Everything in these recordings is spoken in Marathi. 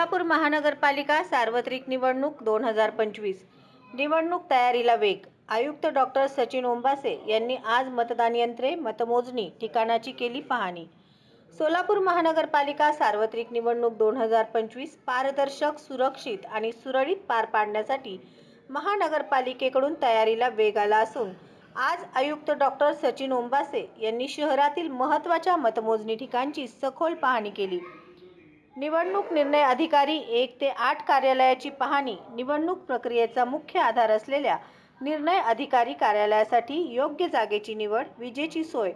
सोलापूर महानगरपालिका सार्वत्रिक निवडणूक 2025 निवडणूक तयारीला वेग. आयुक्त डॉक्टर सचिन ओंबासे यांनी आज मतदान यंत्रे मतमोजणी ठिकाणाची केली पाहणी. सोलापूर महानगरपालिका सार्वत्रिक निवडणूक 2025 पारदर्शक, सुरक्षित आणि सुरळीत पार पाडण्यासाठी महानगरपालिकेकडून तयारीला वेग आला असून आज आयुक्त डॉक्टर सचिन ओंबासे यांनी शहरातील महत्त्वाच्या मतमोजणी ठिकाणची सखोल पाहणी केली. निवडणूक निर्णय अधिकारी 1 ते 8 कार्यालयाची पाहणी. निवडणूक प्रक्रियेचा मुख्य आधार असलेल्या निर्णय अधिकारी कार्यालयासाठी योग्य जागेची निवड, विजेची सोय,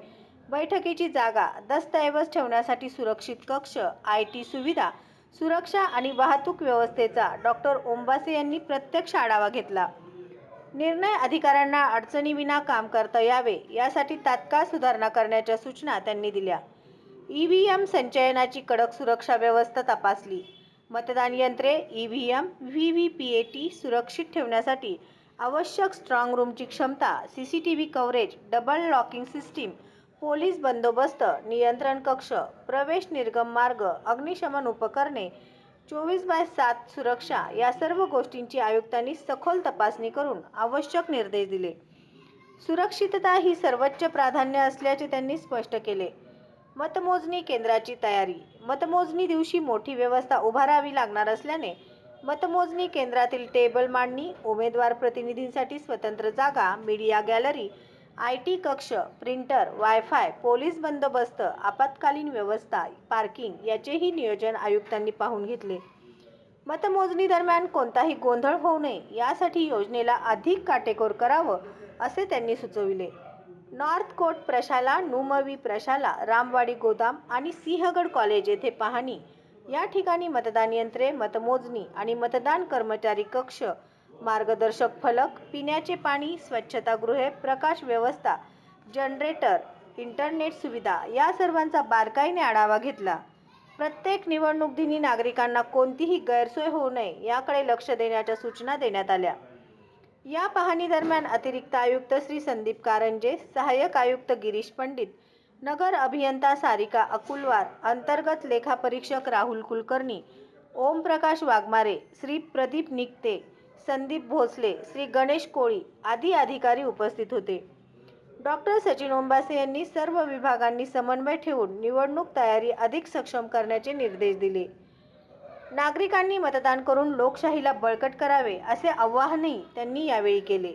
बैठकीची जागा, दस्तऐवज ठेवण्यासाठी सुरक्षित कक्ष, IT सुविधा, सुरक्षा आणि वाहतूक व्यवस्थेचा डॉक्टर ओंबासे यांनी प्रत्यक्ष आढावा घेतला. निर्णय अधिकाऱ्यांना अडचणीविना काम करता यावे यासाठी तात्काळ सुधारणा करण्याच्या सूचना त्यांनी दिल्या. EVM संचयनाची कडक सुरक्षा व्यवस्था तपासली. मतदान यंत्रे, EVM, VVPAT सुरक्षित ठेवण्यासाठी आवश्यक स्ट्रॉंग रूमची क्षमता, CCTV coverage, double locking system, police बंदोबस्त, नियंत्रण कक्ष, प्रवेश निर्गम मार्ग, अग्निशमन उपकरणे, 24/7 सुरक्षा या सर्व गोष्टींची आयुक्तांनी सखोल तपासणी करून आवश्यक निर्देश दिले. सुरक्षितता ही सर्वोच्च प्राधान्य असल्याचे त्यांनी स्पष्ट केले. मतमोजणी केंद्राची तयारी. मतमोजणी दिवशी मोठी व्यवस्था उभारावी लागणार असल्याने मतमोजणी केंद्रातील टेबल मांडणी, उमेदवार प्रतिनिधींसाठी स्वतंत्र जागा, मीडिया गॅलरी, IT कक्ष, प्रिंटर, वायफाय, पोलीस बंदोबस्त, आपत्कालीन व्यवस्था, पार्किंग याचेही नियोजन आयुक्तांनी पाहून घेतले. मतमोजणी दरम्यान कोणताही गोंधळ होऊ नये यासाठी योजनेला अधिक काटेकोर करावं असे त्यांनी सुचविले. नॉर्थ कोर्ट प्रशाला, नुमवी प्रशाला, रामवाडी गोदाम आणि सिंहगड कॉलेज येथे पाहणी. या ठिकाणी मतदान यंत्रे, मतमोजणी आणि मतदान कर्मचारी कक्ष, मार्गदर्शक फलक, पिण्याचे पाणी, स्वच्छतागृहे, प्रकाश व्यवस्था, जनरेटर, इंटरनेट सुविधा या सर्वांचा बारकाईने आढावा घेतला. प्रत्येक निवडणूक दिनी नागरिकांना कोणतीही गैरसोय होऊ नये याकडे लक्ष देण्याच्या सूचना देण्यात आल्या. या पाहणी दरम्यान अतिरिक्त आयुक्त श्री संदीप कारंजे, सहाय्यक आयुक्त गिरीश पंडित, नगर अभियंता सारिका अकुलवार, अंतर्गत लेखापरीक्षक राहुल कुलकर्णी, ओमप्रकाश वाघमारे, श्री प्रदीप निकते, संदीप भोसले, श्री गणेश कोळी आदी अधिकारी उपस्थित होते. डॉक्टर सचिन ओंबासे यांनी सर्व विभागांनी समन्वय ठेवून निवडणूक तयारी अधिक सक्षम करण्याचे निर्देश दिले. नागरिकांनी मतदान करून लोकशाहीला बळकट करावे असे आवाहनही त्यांनी यावेळी केले.